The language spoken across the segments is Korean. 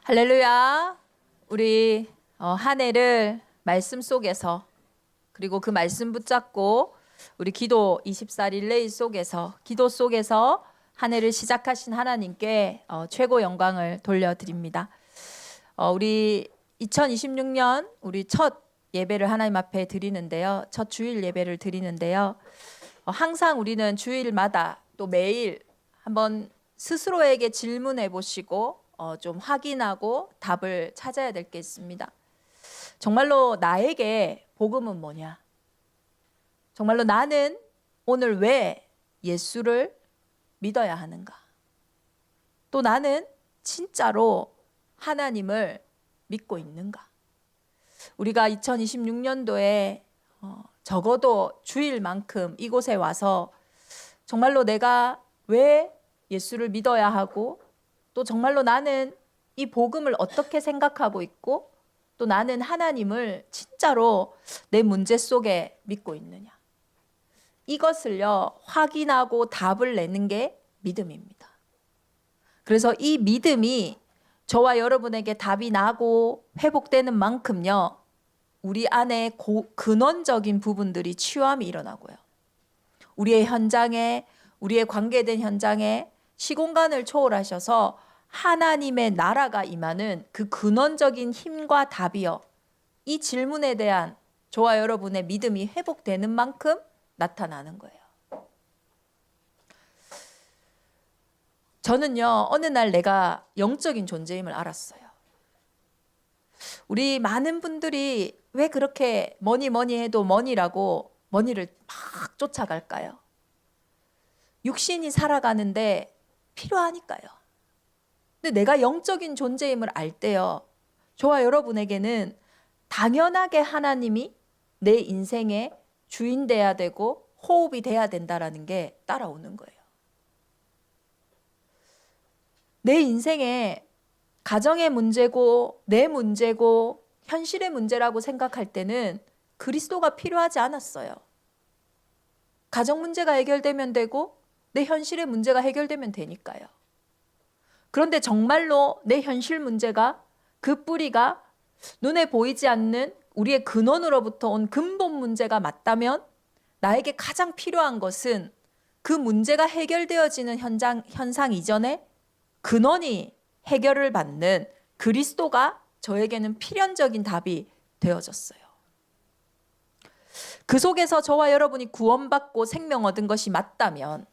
할렐루야. 우리 한 해를 말씀 속에서, 그리고 그 말씀 붙잡고 우리 기도 24 릴레이 속에서, 기도 속에서 한 해를 시작하신 하나님께 최고 영광을 돌려드립니다. 우리 2026년 우리 첫 예배를 하나님 앞에 드리는데요. 첫 주일 예배를 드리는데요. 항상 우리는 주일마다 또 매일 한번 스스로에게 질문해 보시고 좀 확인하고 답을 찾아야 될 게 있습니다. 정말로 나에게 복음은 뭐냐? 정말로 나는 오늘 왜 예수를 믿어야 하는가? 또 나는 진짜로 하나님을 믿고 있는가? 우리가 2026년도에 적어도 주일만큼 이곳에 와서 정말로 내가 왜 예수를 믿어야 하고, 또 정말로 나는 이 복음을 어떻게 생각하고 있고, 또 나는 하나님을 진짜로 내 문제 속에 믿고 있느냐, 이것을요 확인하고 답을 내는 게 믿음입니다. 그래서 이 믿음이 저와 여러분에게 답이 나고 회복되는 만큼요, 우리 안에 근원적인 부분들이 치유함이 일어나고요, 우리의 현장에, 우리의 관계된 현장에 시공간을 초월하셔서 하나님의 나라가 임하는 그 근원적인 힘과 답이요, 이 질문에 대한 저와 여러분의 믿음이 회복되는 만큼 나타나는 거예요. 저는요, 어느 날 내가 영적인 존재임을 알았어요. 우리 많은 분들이 왜 그렇게 뭐니 해도 머니라고 머니를 막 쫓아갈까요? 육신이 살아가는데 필요하니까요. 근데 내가 영적인 존재임을 알 때요, 저와 여러분에게는 당연하게 하나님이 내 인생의 주인 돼야 되고 호흡이 돼야 된다라는 게 따라오는 거예요. 내 인생에 가정의 문제고 내 문제고 현실의 문제라고 생각할 때는 그리스도가 필요하지 않았어요. 가정 문제가 해결되면 되고 내 현실의 문제가 해결되면 되니까요. 그런데 정말로 내 현실 문제가, 그 뿌리가 눈에 보이지 않는 우리의 근원으로부터 온 근본 문제가 맞다면, 나에게 가장 필요한 것은 그 문제가 해결되어지는 현상 이전에 근원이 해결을 받는 그리스도가 저에게는 필연적인 답이 되어졌어요. 그 속에서 저와 여러분이 구원받고 생명 얻은 것이 맞다면,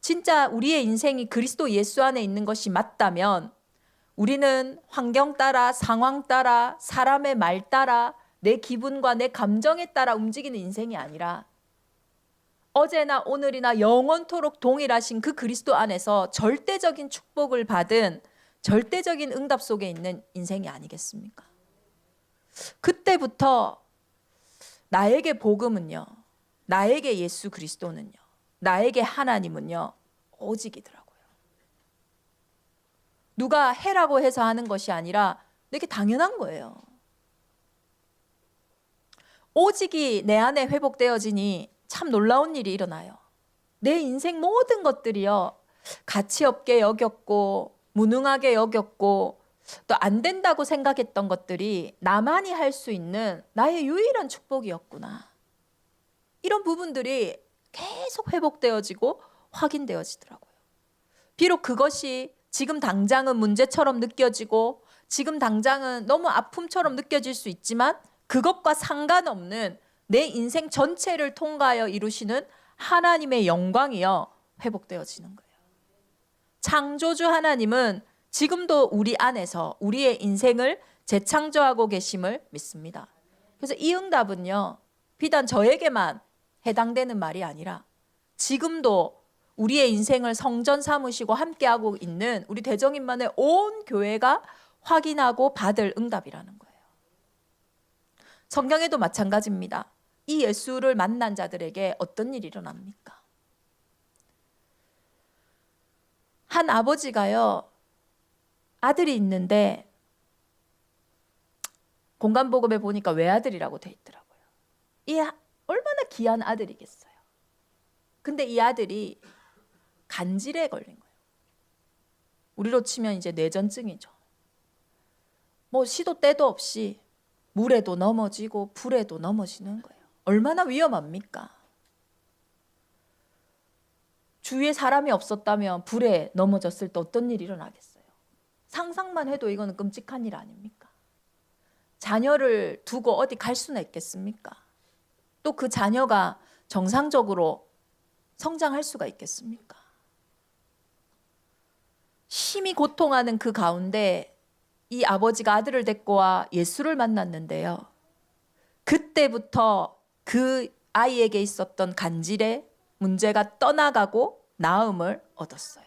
진짜 우리의 인생이 그리스도 예수 안에 있는 것이 맞다면, 우리는 환경 따라, 상황 따라, 사람의 말 따라, 내 기분과 내 감정에 따라 움직이는 인생이 아니라 어제나 오늘이나 영원토록 동일하신 그 그리스도 안에서 절대적인 축복을 받은 절대적인 응답 속에 있는 인생이 아니겠습니까? 그때부터 나에게 복음은요, 나에게 예수 그리스도는요, 나에게 하나님은요 오직이더라고요. 누가 해라고 해서 하는 것이 아니라 내게 당연한 거예요. 오직이 내 안에 회복되어지니 참 놀라운 일이 일어나요. 내 인생 모든 것들이요, 가치 없게 여겼고 무능하게 여겼고 또 안 된다고 생각했던 것들이 나만이 할 수 있는 나의 유일한 축복이었구나, 이런 부분들이 계속 회복되어지고 확인되어지더라고요. 비록 그것이 지금 당장은 문제처럼 느껴지고 지금 당장은 너무 아픔처럼 느껴질 수 있지만, 그것과 상관없는 내 인생 전체를 통과하여 이루시는 하나님의 영광이요 회복되어지는 거예요. 창조주 하나님은 지금도 우리 안에서 우리의 인생을 재창조하고 계심을 믿습니다. 그래서 이 응답은요, 비단 저에게만 해당되는 말이 아니라 지금도 우리의 인생을 성전 삼으시고 함께하고 있는 우리 대정인만의 온 교회가 확인하고 받을 응답이라는 거예요. 성경에도 마찬가지입니다. 이 예수를 만난 자들에게 어떤 일이 일어납니까? 한 아버지가요, 아들이 있는데 공간복음에 보니까 외아들이라고 돼 있더라고요. 이 얼마나 귀한 아들이겠어요. 근데 이 아들이 간질에 걸린 거예요. 우리로 치면 이제 뇌전증이죠. 뭐 시도 때도 없이 물에도 넘어지고 불에도 넘어지는 거예요. 얼마나 위험합니까? 주위에 사람이 없었다면 불에 넘어졌을 때 어떤 일이 일어나겠어요? 상상만 해도 이거는 끔찍한 일 아닙니까? 자녀를 두고 어디 갈 수나 있겠습니까? 또 그 자녀가 정상적으로 성장할 수가 있겠습니까? 심히 고통하는 그 가운데 이 아버지가 아들을 데리고 와 예수를 만났는데요. 그때부터 그 아이에게 있었던 간질의 문제가 떠나가고 나음을 얻었어요.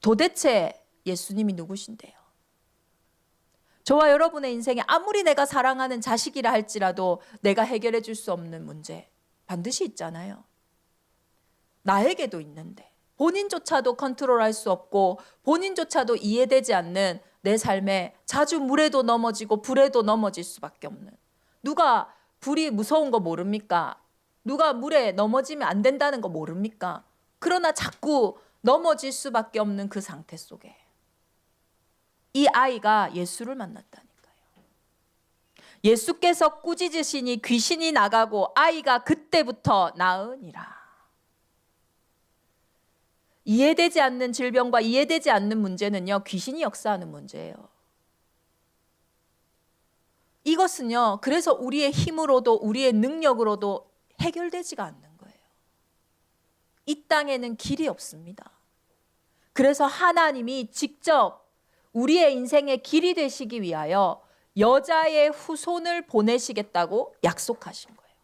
도대체 예수님이 누구신데요? 저와 여러분의 인생에 아무리 내가 사랑하는 자식이라 할지라도 내가 해결해 줄 수 없는 문제 반드시 있잖아요. 나에게도 있는데 본인조차도 컨트롤할 수 없고 본인조차도 이해되지 않는 내 삶에 자주 물에도 넘어지고 불에도 넘어질 수밖에 없는, 누가 불이 무서운 거 모릅니까? 누가 물에 넘어지면 안 된다는 거 모릅니까? 그러나 자꾸 넘어질 수밖에 없는 그 상태 속에 이 아이가 예수를 만났다니까요. 예수께서 꾸짖으시니 귀신이 나가고 아이가 그때부터 나으니라. 이해되지 않는 질병과 이해되지 않는 문제는요, 귀신이 역사하는 문제예요. 이것은요, 그래서 우리의 힘으로도 우리의 능력으로도 해결되지가 않는 거예요. 이 땅에는 길이 없습니다. 그래서 하나님이 직접 우리의 인생의 길이 되시기 위하여 여자의 후손을 보내시겠다고 약속하신 거예요.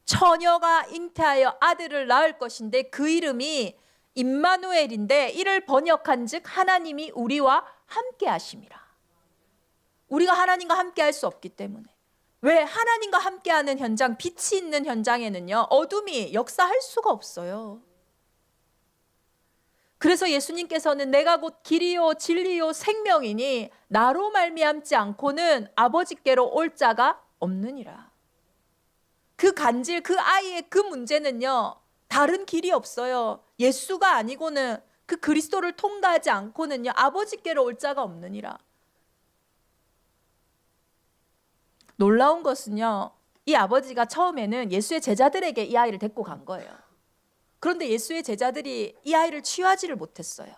처녀가 잉태하여 아들을 낳을 것인데 그 이름이 임마누엘인데, 이를 번역한즉 하나님이 우리와 함께 하심이라. 우리가 하나님과 함께 할 수 없기 때문에. 왜? 하나님과 함께하는 현장, 빛이 있는 현장에는요, 어둠이 역사할 수가 없어요. 그래서 예수님께서는 내가 곧 길이요 진리요 생명이니 나로 말미암지 않고는 아버지께로 올 자가 없느니라. 그 간질, 그 아이의 그 문제는요, 다른 길이 없어요. 예수가 아니고는, 그 그리스도를 통과하지 않고는요, 아버지께로 올 자가 없느니라. 놀라운 것은요, 이 아버지가 처음에는 예수의 제자들에게 이 아이를 데리고 간 거예요. 그런데 예수의 제자들이 이 아이를 치유하지를 못했어요.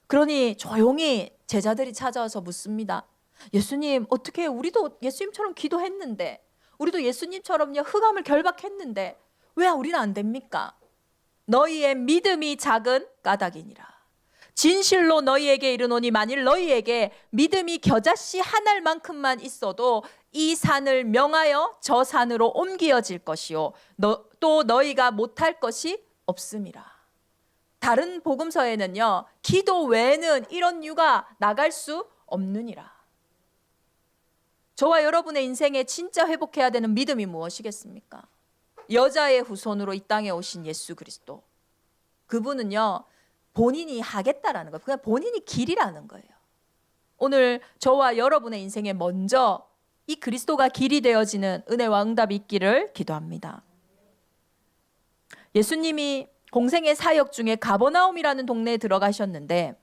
그러니 조용히 제자들이 찾아와서 묻습니다. 예수님, 어떻게, 우리도 예수님처럼 기도했는데, 우리도 예수님처럼요 흑암을 결박했는데 왜 우리는 안 됩니까? 너희의 믿음이 작은 까닭이니라. 진실로 너희에게 이르노니 만일 너희에게 믿음이 겨자씨 한 알만큼만 있어도 이 산을 명하여 저 산으로 옮겨질 것이요 또 너희가 못할 것이 없음이라. 다른 복음서에는요, 기도 외에는 이런 유가 나갈 수 없느니라. 저와 여러분의 인생에 진짜 회복해야 되는 믿음이 무엇이겠습니까? 여자의 후손으로 이 땅에 오신 예수 그리스도. 그분은요, 본인이 하겠다라는 거예요. 그냥 본인이 길이라는 거예요. 오늘 저와 여러분의 인생에 먼저 이 그리스도가 길이 되어지는 은혜와 응답이 있기를 기도합니다. 예수님이 공생의 사역 중에 가버나움이라는 동네에 들어가셨는데,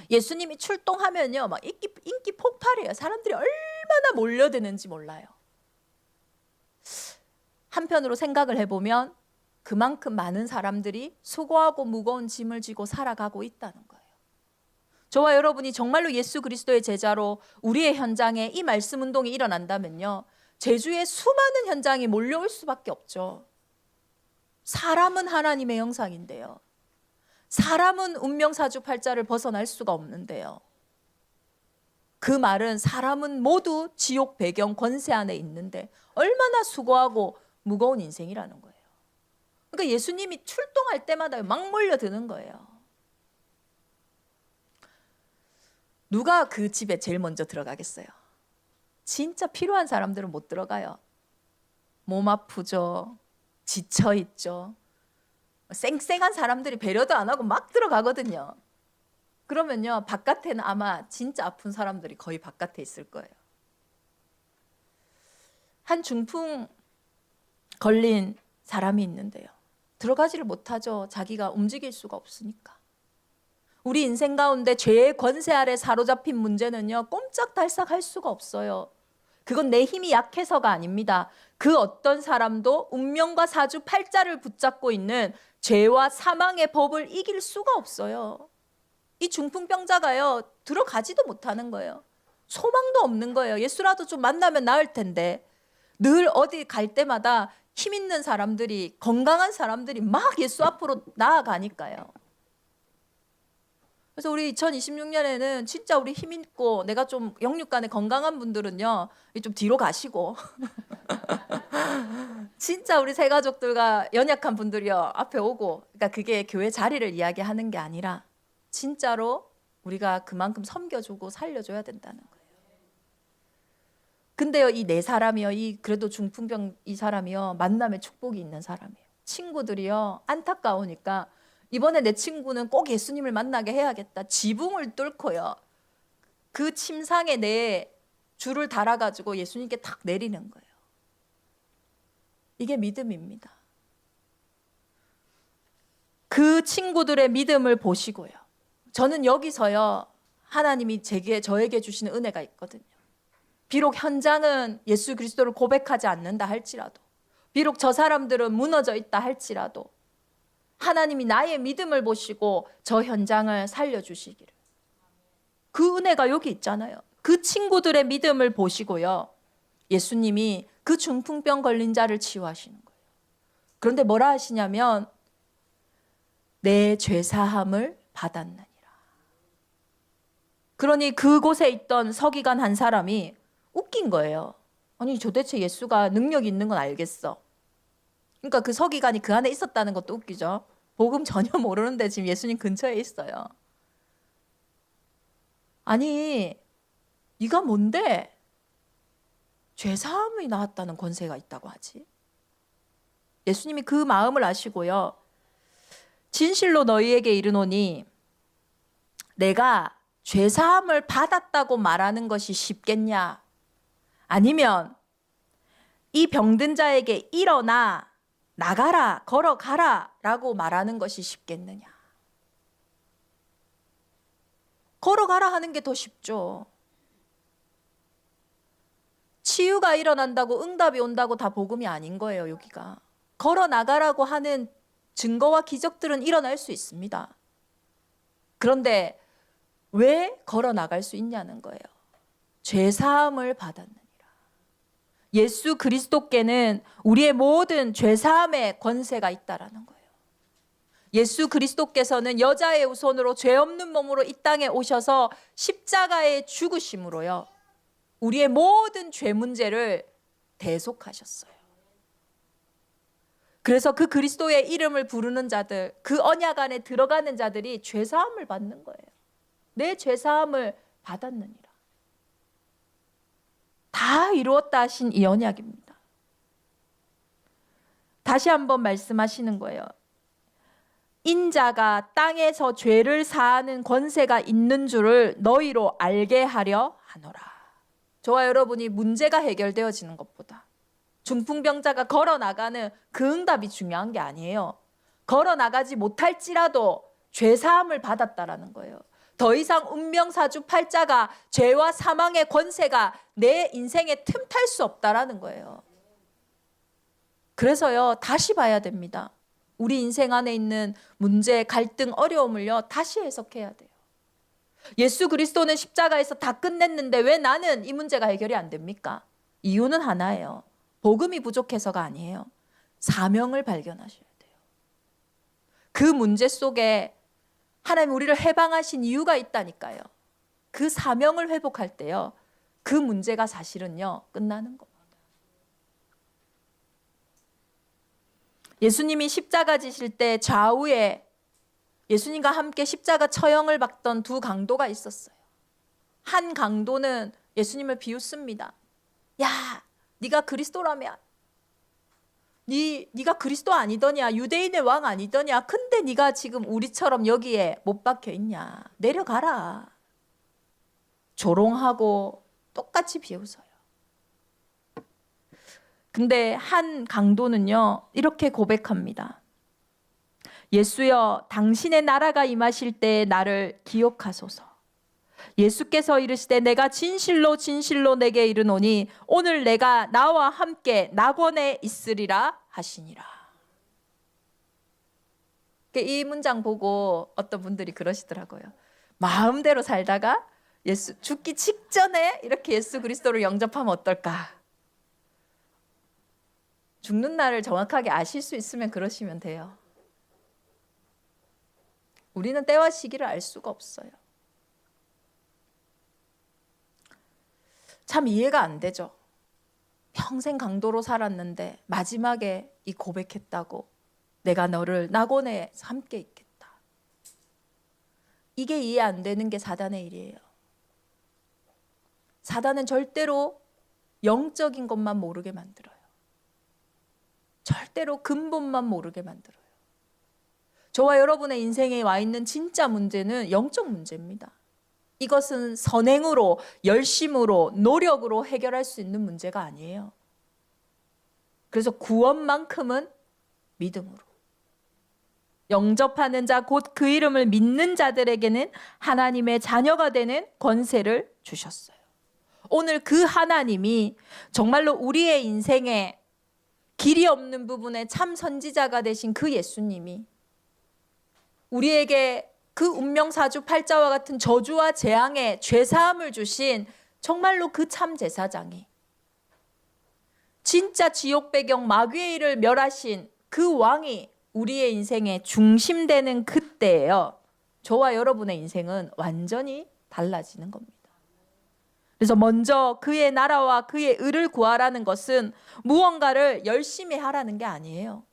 예수님이 출동하면요, 막 인기 폭발해요. 사람들이 얼마나 몰려드는지 몰라요. 한편으로 생각을 해보면 그만큼 많은 사람들이 수고하고 무거운 짐을 지고 살아가고 있다는 거예요. 저와 여러분이 정말로 예수 그리스도의 제자로 우리의 현장에 이 말씀 운동이 일어난다면요, 제주에 수많은 현장이 몰려올 수밖에 없죠. 사람은 하나님의 형상인데요, 사람은 운명사주팔자를 벗어날 수가 없는데요, 그 말은 사람은 모두 지옥 배경 권세 안에 있는데 얼마나 수고하고 무거운 인생이라는 거예요. 그러니까 예수님이 출동할 때마다 막 몰려드는 거예요. 누가 그 집에 제일 먼저 들어가겠어요? 진짜 필요한 사람들은 못 들어가요. 몸 아프죠, 지쳐있죠, 쌩쌩한 사람들이 배려도 안 하고 막 들어가거든요. 그러면요, 바깥에는 아마 진짜 아픈 사람들이 거의 바깥에 있을 거예요. 한 중풍 걸린 사람이 있는데요, 들어가지를 못하죠. 자기가 움직일 수가 없으니까. 우리 인생 가운데 죄의 권세 아래 사로잡힌 문제는요, 꼼짝달싹 할 수가 없어요. 그건 내 힘이 약해서가 아닙니다. 그 어떤 사람도 운명과 사주팔자를 붙잡고 있는 죄와 사망의 법을 이길 수가 없어요. 이 중풍병자가요, 들어가지도 못하는 거예요. 소망도 없는 거예요. 예수라도 좀 만나면 나을 텐데. 늘 어디 갈 때마다 힘 있는 사람들이, 건강한 사람들이 막 예수 앞으로 나아가니까요. 그래서 우리 2026년에는 진짜 우리 힘 있고 내가 좀 영육간에 건강한 분들은요, 좀 뒤로 가시고 진짜 우리 새 가족들과 연약한 분들이요, 앞에 오고. 그러니까 그게 교회 자리를 이야기하는 게 아니라 진짜로 우리가 그만큼 섬겨주고 살려줘야 된다는 거예요. 근데요, 이 네 사람이요, 이 그래도 중풍병 이 사람이요, 만남에 축복이 있는 사람이에요. 친구들이요, 안타까우니까 이번에 내 친구는 꼭 예수님을 만나게 해야겠다. 지붕을 뚫고요, 그 침상에 내 줄을 달아가지고 예수님께 탁 내리는 거예요. 이게 믿음입니다. 그 친구들의 믿음을 보시고요, 저는 여기서요, 하나님이 저에게 주시는 은혜가 있거든요. 비록 현장은 예수 그리스도를 고백하지 않는다 할지라도, 비록 저 사람들은 무너져 있다 할지라도 하나님이 나의 믿음을 보시고 저 현장을 살려주시기를. 그 은혜가 여기 있잖아요. 그 친구들의 믿음을 보시고요, 예수님이 그 중풍병 걸린 자를 치유하시는 거예요. 그런데 뭐라 하시냐면 내 죄사함을 받았느니라. 그러니 그곳에 있던 서기관 한 사람이 웃긴 거예요. 아니 도대체 예수가 능력이 있는 건 알겠어. 그러니까 그 서기관이 그 안에 있었다는 것도 웃기죠. 복음 전혀 모르는데 지금 예수님 근처에 있어요. 아니 네가 뭔데 죄사함이 나왔다는 권세가 있다고 하지? 예수님이 그 마음을 아시고요, 진실로 너희에게 이르노니 내가 죄사함을 받았다고 말하는 것이 쉽겠냐? 아니면 이 병든 자에게 일어나 나가라, 걸어가라 라고 말하는 것이 쉽겠느냐? 걸어가라 하는 게 더 쉽죠. 치유가 일어난다고, 응답이 온다고 다 복음이 아닌 거예요. 여기가 걸어 나가라고 하는 증거와 기적들은 일어날 수 있습니다. 그런데 왜 걸어 나갈 수 있냐는 거예요. 죄사함을 받았느니라. 예수 그리스도께는 우리의 모든 죄사함의 권세가 있다라는 거예요. 예수 그리스도께서는 여자의 후손으로 죄 없는 몸으로 이 땅에 오셔서 십자가에 죽으심으로요, 우리의 모든 죄 문제를 대속하셨어요. 그래서 그 그리스도의 이름을 부르는 자들, 그 언약 안에 들어가는 자들이 죄사함을 받는 거예요. 내 죄사함을 받았느니라. 다 이루었다 하신 이 언약입니다. 다시 한번 말씀하시는 거예요. 인자가 땅에서 죄를 사하는 권세가 있는 줄을 너희로 알게 하려 하노라. 저와 여러분이 문제가 해결되어지는 것보다 중풍병자가 걸어나가는 그 응답이 중요한 게 아니에요. 걸어나가지 못할지라도 죄사함을 받았다라는 거예요. 더 이상 운명사주팔자가, 죄와 사망의 권세가 내 인생에 틈탈 수 없다라는 거예요. 그래서요, 다시 봐야 됩니다. 우리 인생 안에 있는 문제, 갈등, 어려움을요, 다시 해석해야 돼요. 예수 그리스도는 십자가에서 다 끝냈는데 왜 나는 이 문제가 해결이 안 됩니까? 이유는 하나예요. 복음이 부족해서가 아니에요. 사명을 발견하셔야 돼요. 그 문제 속에 하나님 우리를 해방하신 이유가 있다니까요. 그 사명을 회복할 때요, 그 문제가 사실은요, 끝나는 겁니다. 예수님이 십자가 지실 때 좌우에 예수님과 함께 십자가 처형을 받던 두 강도가 있었어요. 한 강도는 예수님을 비웃습니다. 야, 네가 그리스도라면, 네가 그리스도 아니더냐, 유대인의 왕 아니더냐, 근데 네가 지금 우리처럼 여기에 못 박혀 있냐, 내려가라. 조롱하고 똑같이 비웃어요. 근데 한 강도는요, 이렇게 고백합니다. 예수여 당신의 나라가 임하실 때 나를 기억하소서. 예수께서 이르시되 내가 진실로 진실로 내게 이르노니 오늘 내가 나와 함께 낙원에 있으리라 하시니라. 이 문장 보고 어떤 분들이 그러시더라고요. 마음대로 살다가 예수 죽기 직전에 이렇게 예수 그리스도를 영접하면 어떨까? 죽는 날을 정확하게 아실 수 있으면 그러시면 돼요. 우리는 때와 시기를 알 수가 없어요. 참 이해가 안 되죠. 평생 강도로 살았는데 마지막에 이 고백했다고 내가 너를 낙원에서 함께 있겠다. 이게 이해 안 되는 게 사단의 일이에요. 사단은 절대로 영적인 것만 모르게 만들어요. 절대로 근본만 모르게 만들어요. 저와 여러분의 인생에 와 있는 진짜 문제는 영적 문제입니다. 이것은 선행으로, 열심으로, 노력으로 해결할 수 있는 문제가 아니에요. 그래서 구원만큼은 믿음으로. 영접하는 자, 곧 그 이름을 믿는 자들에게는 하나님의 자녀가 되는 권세를 주셨어요. 오늘 그 하나님이 정말로 우리의 인생에 길이 없는 부분에 참 선지자가 되신 그 예수님이 우리에게 그 운명사주팔자와 같은 저주와 재앙에 죄사함을 주신 정말로 그 참 제사장이 진짜 지옥 배경 마귀의 일을 멸하신 그 왕이 우리의 인생의 중심되는 그때예요. 저와 여러분의 인생은 완전히 달라지는 겁니다. 그래서 먼저 그의 나라와 그의 의를 구하라는 것은 무언가를 열심히 하라는 게 아니에요.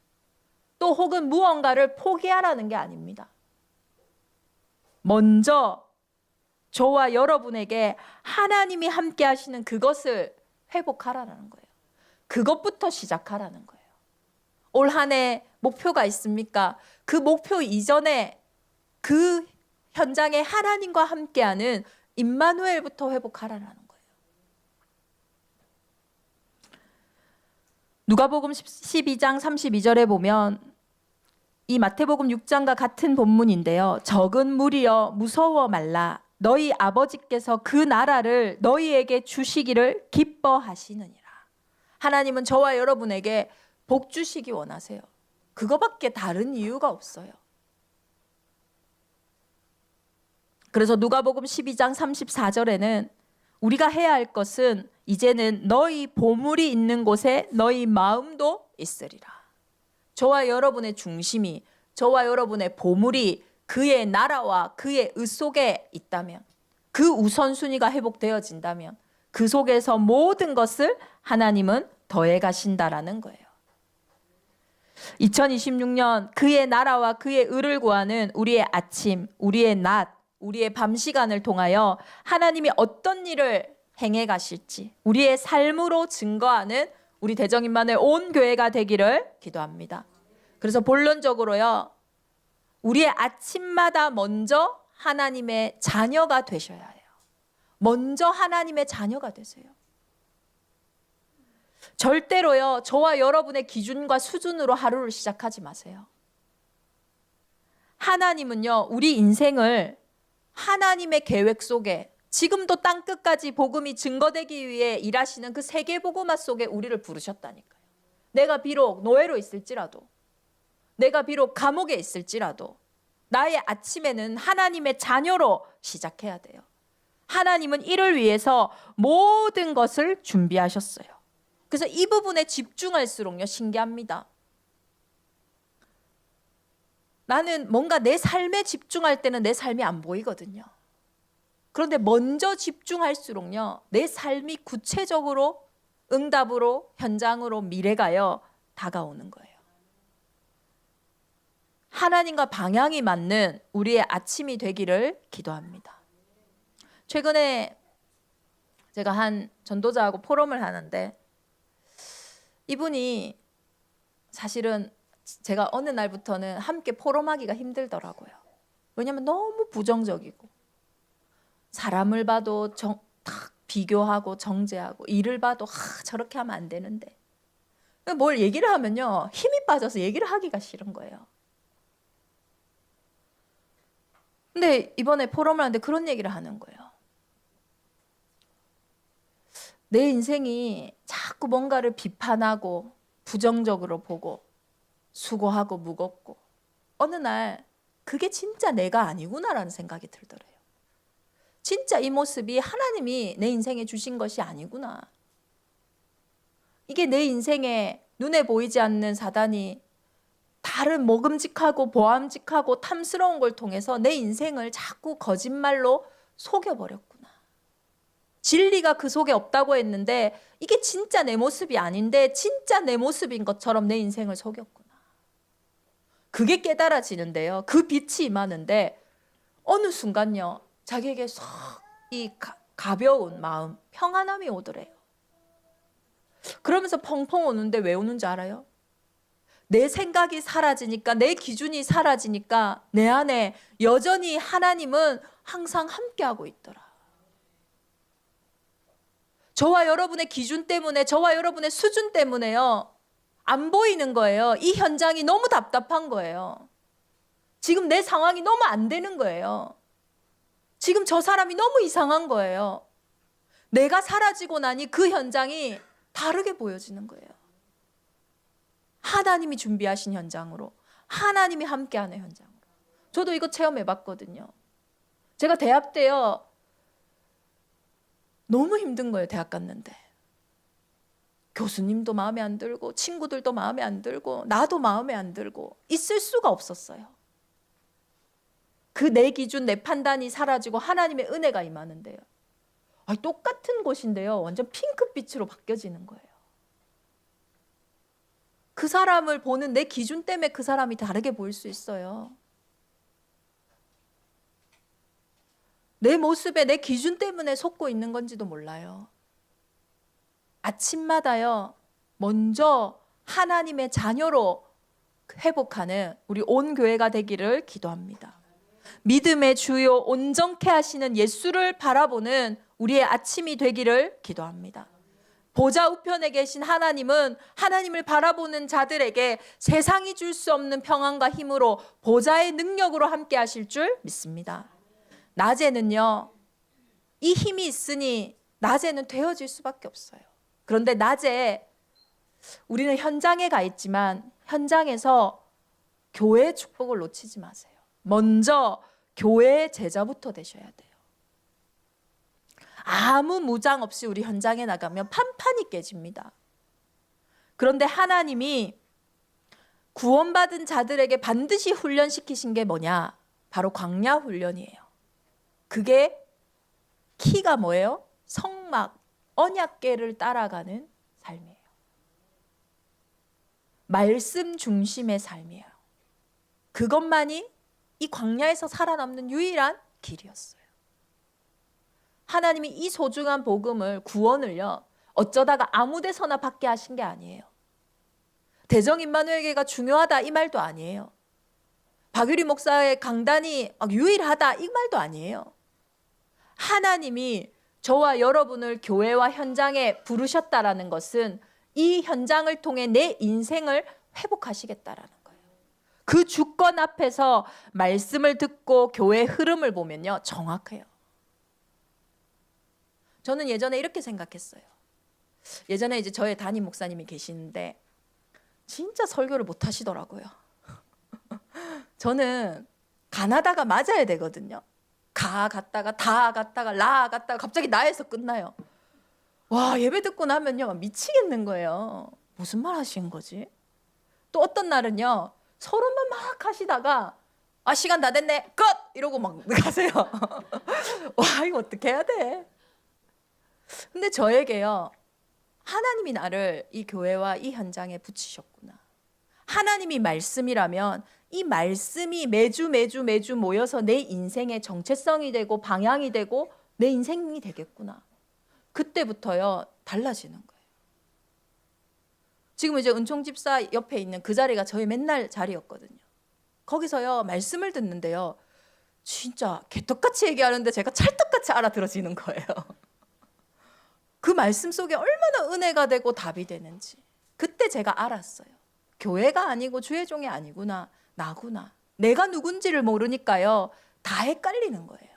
또 혹은 무언가를 포기하라는 게 아닙니다. 먼저 저와 여러분에게 하나님이 함께 하시는 그것을 회복하라는 거예요. 그것부터 시작하라는 거예요. 올 한 해 목표가 있습니까? 그 목표 이전에 그 현장에 하나님과 함께하는 임마누엘부터 회복하라는 거예요. 누가복음 12장 32절에 보면 이 마태복음 6장과 같은 본문인데요. 적은 무리여 무서워 말라. 너희 아버지께서 그 나라를 너희에게 주시기를 기뻐하시느니라. 하나님은 저와 여러분에게 복 주시기 원하세요. 그거밖에 다른 이유가 없어요. 그래서 누가복음 12장 34절에는 우리가 해야 할 것은 이제는 너희 보물이 있는 곳에 너희 마음도 있으리라. 저와 여러분의 중심이, 저와 여러분의 보물이 그의 나라와 그의 의 속에 있다면, 그 우선순위가 회복되어진다면 그 속에서 모든 것을 하나님은 더해 가신다라는 거예요. 2026년 그의 나라와 그의 의를 구하는 우리의 아침, 우리의 낮, 우리의 밤 시간을 통하여 하나님이 어떤 일을 행해 가실지 우리의 삶으로 증거하는 우리 대정인만의 온 교회가 되기를 기도합니다. 그래서 본론적으로요, 우리의 아침마다 먼저 하나님의 자녀가 되셔야 해요. 먼저 하나님의 자녀가 되세요. 절대로요, 저와 여러분의 기준과 수준으로 하루를 시작하지 마세요. 하나님은요, 우리 인생을 하나님의 계획 속에, 지금도 땅끝까지 복음이 증거되기 위해 일하시는 그 세계복음화 속에 우리를 부르셨다니까요. 내가 비록 노예로 있을지라도, 내가 비록 감옥에 있을지라도 나의 아침에는 하나님의 자녀로 시작해야 돼요. 하나님은 이를 위해서 모든 것을 준비하셨어요. 그래서 이 부분에 집중할수록요, 신기합니다. 나는 뭔가 내 삶에 집중할 때는 내 삶이 안 보이거든요. 그런데 먼저 집중할수록요, 내 삶이 구체적으로 응답으로, 현장으로, 미래가요, 다가오는 거예요. 하나님과 방향이 맞는 우리의 아침이 되기를 기도합니다. 최근에 제가 한 전도자하고 포럼을 하는데 이분이 사실은 제가 어느 날부터는 함께 포럼하기가 힘들더라고요. 왜냐하면 너무 부정적이고 사람을 봐도 딱 비교하고 정죄하고 일을 봐도 저렇게 하면 안 되는데 뭘 얘기를 하면요, 힘이 빠져서 얘기를 하기가 싫은 거예요. 근데 이번에 포럼을 하는데 그런 얘기를 하는 거예요. 내 인생이 자꾸 뭔가를 비판하고 부정적으로 보고 수고하고 무겁고 어느 날 그게 진짜 내가 아니구나라는 생각이 들더래요. 진짜 이 모습이 하나님이 내 인생에 주신 것이 아니구나. 이게 내 인생에 눈에 보이지 않는 사단이 다른 먹음직하고 보암직하고 탐스러운 걸 통해서 내 인생을 자꾸 거짓말로 속여버렸구나. 진리가 그 속에 없다고 했는데 이게 진짜 내 모습이 아닌데 진짜 내 모습인 것처럼 내 인생을 속였구나. 그게 깨달아지는데요. 그 빛이 임하는데 어느 순간요. 자기에게 쏙 이 가벼운 마음, 평안함이 오더래요. 그러면서 펑펑 오는데 왜 오는지 알아요? 내 생각이 사라지니까, 내 기준이 사라지니까 내 안에 여전히 하나님은 항상 함께하고 있더라. 저와 여러분의 기준 때문에, 저와 여러분의 수준 때문에요. 안 보이는 거예요. 이 현장이 너무 답답한 거예요. 지금 내 상황이 너무 안 되는 거예요. 지금 저 사람이 너무 이상한 거예요. 내가 사라지고 나니 그 현장이 다르게 보여지는 거예요. 하나님이 준비하신 현장으로, 하나님이 함께하는 현장으로. 저도 이거 체험해봤거든요. 제가 대학 때요. 너무 힘든 거예요. 대학 갔는데. 교수님도 마음에 안 들고 친구들도 마음에 안 들고 나도 마음에 안 들고 있을 수가 없었어요. 그 내 기준, 내 판단이 사라지고 하나님의 은혜가 임하는데요. 똑같은 곳인데요. 완전 핑크빛으로 바뀌어지는 거예요. 그 사람을 보는 내 기준 때문에 그 사람이 다르게 보일 수 있어요. 내 모습에 내 기준 때문에 속고 있는 건지도 몰라요. 아침마다요. 먼저 하나님의 자녀로 회복하는 우리 온 교회가 되기를 기도합니다. 믿음의 주요 온전케 하시는 예수를 바라보는 우리의 아침이 되기를 기도합니다. 보좌 우편에 계신 하나님은 하나님을 바라보는 자들에게 세상이 줄 수 없는 평안과 힘으로 보좌의 능력으로 함께 하실 줄 믿습니다. 낮에는요. 이 힘이 있으니 낮에는 되어질 수밖에 없어요. 그런데 낮에 우리는 현장에 가 있지만 현장에서 교회의 축복을 놓치지 마세요. 먼저 교회의 제자부터 되셔야 돼요. 아무 무장 없이 우리 현장에 나가면 판판이 깨집니다. 그런데 하나님이 구원받은 자들에게 반드시 훈련시키신 게 뭐냐? 바로 광야 훈련이에요. 그게 키가 뭐예요? 성막, 언약궤를 따라가는 삶이에요. 말씀 중심의 삶이에요. 그것만이 이 광야에서 살아남는 유일한 길이었어요. 하나님이 이 소중한 복음을, 구원을요, 어쩌다가 아무 데서나 받게 하신 게 아니에요. 대정 임마누엘교회가 중요하다 이 말도 아니에요. 박유리 목사의 강단이 유일하다 이 말도 아니에요. 하나님이 저와 여러분을 교회와 현장에 부르셨다라는 것은 이 현장을 통해 내 인생을 회복하시겠다라는 거예요. 그 주권 앞에서 말씀을 듣고 교회의 흐름을 보면요, 정확해요. 저는 예전에 이렇게 생각했어요. 예전에 이제 저의 담임 목사님이 계시는데 진짜 설교를 못 하시더라고요. 저는 가나다가 맞아야 되거든요. 가 갔다가 다 갔다가 라 갔다가 갑자기 나에서 끝나요. 와, 예배 듣고 나면요 미치겠는 거예요. 무슨 말 하신 거지? 또 어떤 날은요 서론만 막 하시다가 시간 다 됐네 끝! 이러고 막 가세요. 와, 이거 어떻게 해야 돼? 근데 저에게요 하나님이 나를 이 교회와 이 현장에 붙이셨구나. 하나님이 말씀이라면 이 말씀이 매주 모여서 내 인생의 정체성이 되고 방향이 되고 내 인생이 되겠구나. 그때부터요 달라지는 거예요. 지금 이제 은총 집사 옆에 있는 그 자리가 저희 맨날 자리였거든요. 거기서요 말씀을 듣는데요 진짜 개떡같이 얘기하는데 제가 찰떡같이 알아들어지는 거예요. 그 말씀 속에 얼마나 은혜가 되고 답이 되는지 그때 제가 알았어요. 교회가 아니고 주의 종이 아니구나, 나구나. 내가 누군지를 모르니까요 다 헷갈리는 거예요.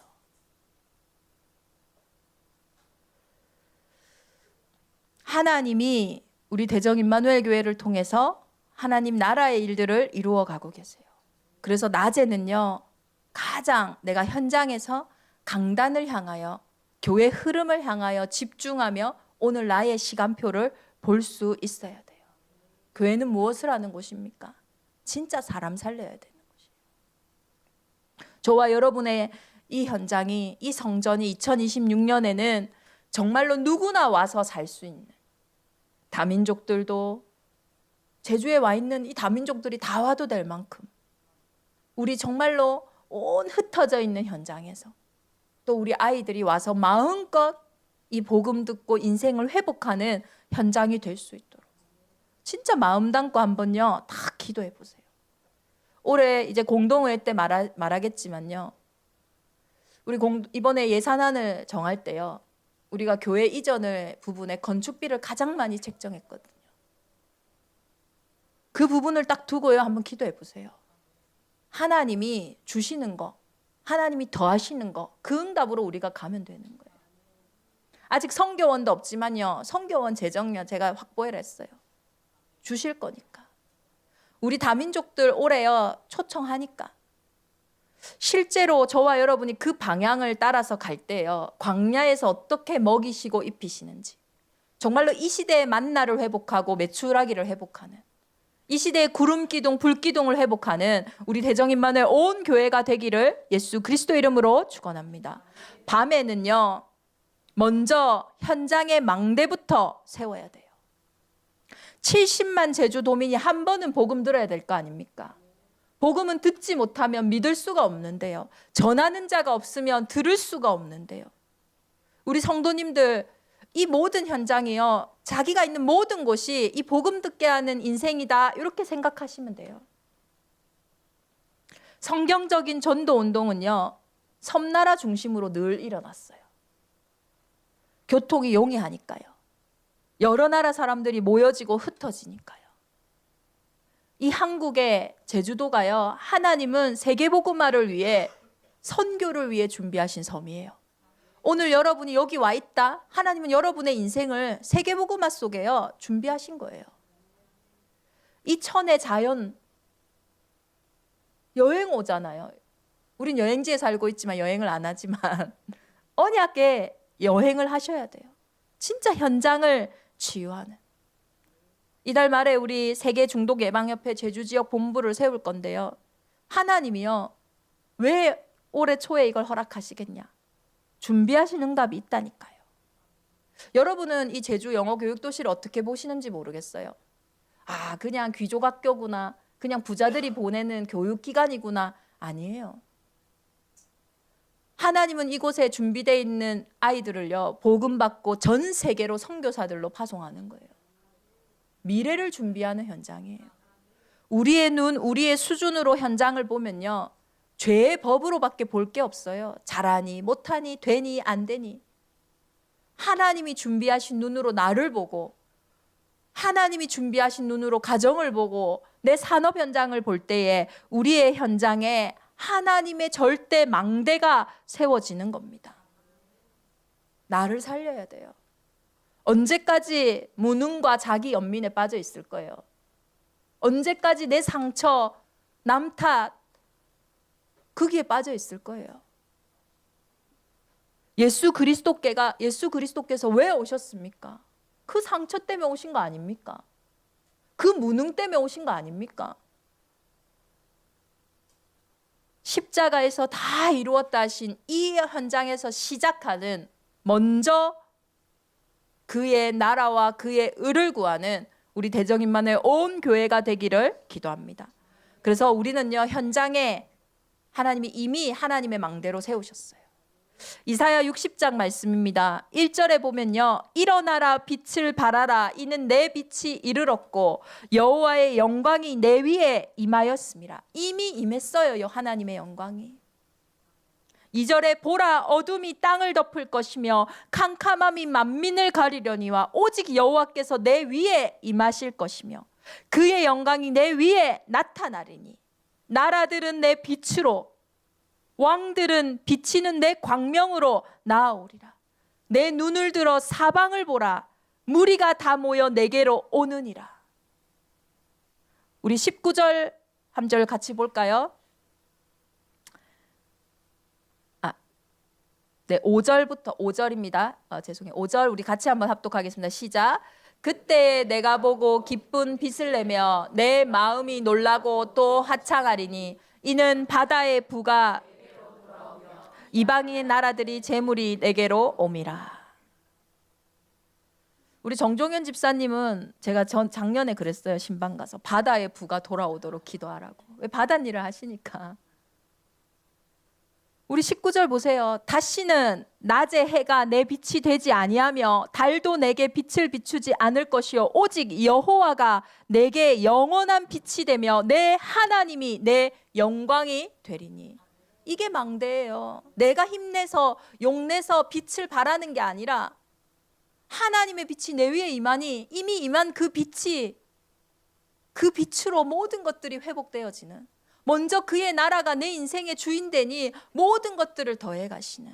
하나님이 우리 대정 임마누엘 교회를 통해서 하나님 나라의 일들을 이루어 가고 계세요. 그래서 낮에는요, 가장 내가 현장에서 강단을 향하여 교회 흐름을 향하여 집중하며 오늘 나의 시간표를 볼 수 있어야 돼요. 교회는 무엇을 하는 곳입니까? 진짜 사람 살려야 되는 곳이에요. 저와 여러분의 이 현장이, 이 성전이 2026년에는 정말로 누구나 와서 살 수 있는, 다민족들도, 제주에 와 있는 이 다민족들이 다 와도 될 만큼 우리 정말로 온 흩어져 있는 현장에서 또 우리 아이들이 와서 마음껏 이 복음 듣고 인생을 회복하는 현장이 될 수 있도록 진짜 마음 담고 한번요 다 기도해 보세요. 올해 이제 공동회 때 말하겠지만요, 우리 이번에 예산안을 정할 때요, 우리가 교회 이전을 부분에 건축비를 가장 많이 책정했거든요. 그 부분을 딱 두고요 한번 기도해 보세요. 하나님이 주시는 거, 하나님이 더하시는 거, 그 응답으로 우리가 가면 되는 거예요. 아직 선교원도 없지만요, 선교원 재정요 제가 확보를 했어요. 주실 거니까. 우리 다민족들 올해요 초청하니까. 실제로 저와 여러분이 그 방향을 따라서 갈 때요, 광야에서 어떻게 먹이시고 입히시는지, 정말로 이 시대의 만나를 회복하고 메추라기를 회복하는, 이 시대의 구름기둥, 불기둥을 회복하는 우리 대정임마누엘 온 교회가 되기를 예수 그리스도 이름으로 축원합니다. 밤에는요, 먼저 현장의 망대부터 세워야 돼요. 70만 제주도민이 한 번은 복음 들어야 될 거 아닙니까? 복음은 듣지 못하면 믿을 수가 없는데요. 전하는 자가 없으면 들을 수가 없는데요. 우리 성도님들, 이 모든 현장이요, 자기가 있는 모든 곳이 이 복음 듣게 하는 인생이다, 이렇게 생각하시면 돼요. 성경적인 전도 운동은요, 섬나라 중심으로 늘 일어났어요. 교통이 용이하니까요. 여러 나라 사람들이 모여지고 흩어지니까요. 이 한국의 제주도가요, 하나님은 세계복음화를 위해, 선교를 위해 준비하신 섬이에요. 오늘 여러분이 여기 와 있다, 하나님은 여러분의 인생을 세계복음화 속에요 준비하신 거예요. 이 천의 자연, 여행 오잖아요. 우린 여행지에 살고 있지만 여행을 안 하지만 언약에 여행을 하셔야 돼요. 진짜 현장을 치유하는. 이달 말에 우리 세계중독예방협회 제주지역 본부를 세울 건데요, 하나님이요 왜 올해 초에 이걸 허락하시겠냐? 준비하신 응답이 있다니까요. 여러분은 이 제주 영어교육도시를 어떻게 보시는지 모르겠어요. 아, 그냥 귀족학교구나, 그냥 부자들이 보내는 교육기관이구나. 아니에요. 하나님은 이곳에 준비되어 있는 아이들을요 복음 받고 전 세계로 선교사들로 파송하는 거예요. 미래를 준비하는 현장이에요. 우리의 눈, 우리의 수준으로 현장을 보면요, 죄의 법으로밖에 볼 게 없어요. 잘하니, 못하니, 되니, 안 되니. 하나님이 준비하신 눈으로 나를 보고, 하나님이 준비하신 눈으로 가정을 보고, 내 산업 현장을 볼 때에 우리의 현장에 하나님의 절대 망대가 세워지는 겁니다. 나를 살려야 돼요. 언제까지 무능과 자기 연민에 빠져 있을 거예요? 언제까지 내 상처, 남 탓, 거기에 빠져 있을 거예요. 예수 그리스도께서 왜 오셨습니까? 그 상처 때문에 오신 거 아닙니까? 그 무능 때문에 오신 거 아닙니까? 십자가에서 다 이루었다 하신 이 현장에서 시작하는, 먼저 그의 나라와 그의 의를 구하는 우리 대정임마누엘 온 교회가 되기를 기도합니다. 그래서 우리는요, 현장에 하나님이 이미 하나님의 망대로 세우셨어요. 이사야 60장 말씀입니다. 1절에 보면요, 일어나라 빛을 발하라, 이는 내 빛이 이르렀고 여호와의 영광이 내 위에 임하였습니다. 이미 임했어요, 하나님의 영광이. 2절에 보라, 어둠이 땅을 덮을 것이며 캄캄함이 만민을 가리려니와 오직 여호와께서 내 위에 임하실 것이며 그의 영광이 내 위에 나타나리니 나라들은 내 빛으로 왕들은 비치는 내 광명으로 나아오리라. 내 눈을 들어 사방을 보라. 무리가 다 모여 내게로 오느니라. 우리 19절 한 절 같이 볼까요? 네, 5절부터 5절입니다. 죄송해요. 5절 우리 같이 한번 합독하겠습니다. 시작. 그때 내가 보고 기쁜 빛을 내며 내 마음이 놀라고 또 화창하리니 이는 바다의 부가 이방인 나라들이 재물이 내게로 옴이라. 우리 정종현 집사님은 제가 작년에 그랬어요. 신방 가서 바다의 부가 돌아오도록 기도하라고. 왜 바닷일을 하시니까. 우리 19절 보세요. 다시는 낮에 해가 내 빛이 되지 아니하며 달도 내게 빛을 비추지 않을 것이요 오직 여호와가 내게 영원한 빛이 되며 내 하나님이 내 영광이 되리니. 이게 망대예요. 내가 힘내서 용내서 빛을 발하는 게 아니라 하나님의 빛이 내 위에 임하니 이미 임한 그 빛이, 그 빛으로 모든 것들이 회복되어지는, 먼저 그의 나라가 내 인생의 주인되니 모든 것들을 더해 가시는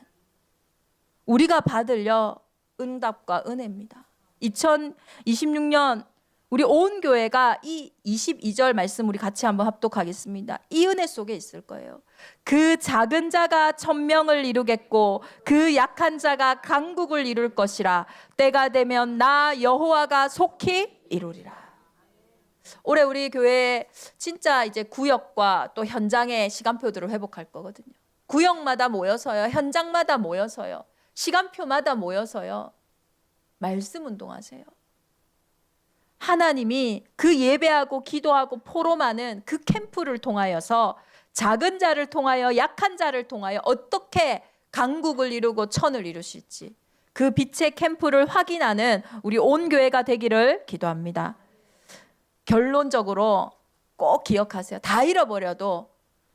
우리가 받으려 응답과 은혜입니다. 2026년 우리 온 교회가 이 22절 말씀 우리 같이 한번 합독하겠습니다. 이 은혜 속에 있을 거예요. 그 작은 자가 천명을 이루겠고 그 약한 자가 강국을 이룰 것이라. 때가 되면 나 여호와가 속히 이루리라. 올해 우리 교회 진짜 이제 구역과 또 현장의 시간표들을 회복할 거거든요. 구역마다 모여서요, 현장마다 모여서요, 시간표마다 모여서요, 말씀 운동하세요. 하나님이 그 예배하고 기도하고 포럼하는 그 캠프를 통하여서 작은 자를 통하여 약한 자를 통하여 어떻게 강국을 이루고 천을 이루실지 그 빛의 캠프를 확인하는 우리 온 교회가 되기를 기도합니다. 결론적으로 꼭 기억하세요. 다 잃어버려도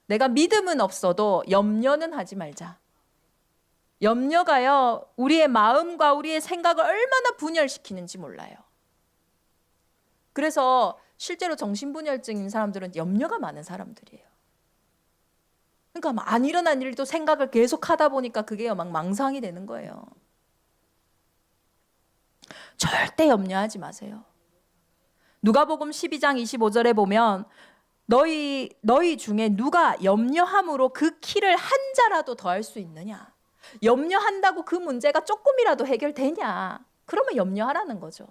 내가 믿음은 없어도 염려는 하지 말자. 염려가요, 우리의 마음과 우리의 생각을 얼마나 분열시키는지 몰라요. 그래서 실제로 정신분열증인 사람들은 염려가 많은 사람들이에요. 그러니까 막 안 일어난 일도 생각을 계속 하다 보니까 그게 막 망상이 되는 거예요. 절대 염려하지 마세요. 누가복음 12장 25절에 보면 너희 중에 누가 염려함으로 그 키를 한 자라도 더할 수 있느냐? 염려한다고 그 문제가 조금이라도 해결되냐? 그러면 염려하라는 거죠.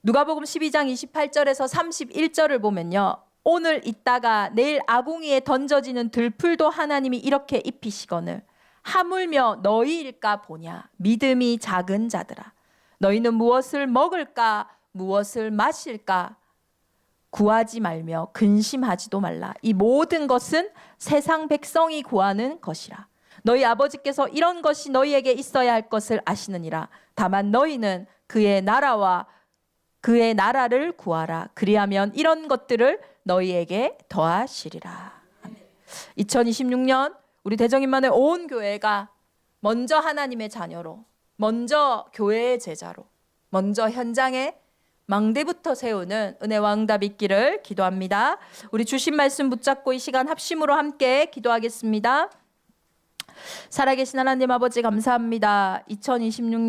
누가복음 12장 28절에서 31절을 보면요, 오늘 있다가 내일 아궁이에 던져지는 들풀도 하나님이 이렇게 입히시거늘 하물며 너희일까 보냐. 믿음이 작은 자들아, 너희는 무엇을 먹을까 무엇을 마실까 구하지 말며 근심하지도 말라. 이 모든 것은 세상 백성이 구하는 것이라. 너희 아버지께서 이런 것이 너희에게 있어야 할 것을 아시느니라. 다만 너희는 그의 나라와 그의 나라를 구하라. 그리하면 이런 것들을 너희에게 더하시리라. 아멘. 2026년 우리 대정인만의 온 교회가 먼저 하나님의 자녀로, 먼저 교회의 제자로, 먼저 현장에 망대부터 세우는 은혜와 응답 있기를 기도합니다. 우리 주신 말씀 붙잡고 이 시간 합심으로 함께 기도하겠습니다. 살아계신 하나님 아버지 감사합니다. 2026년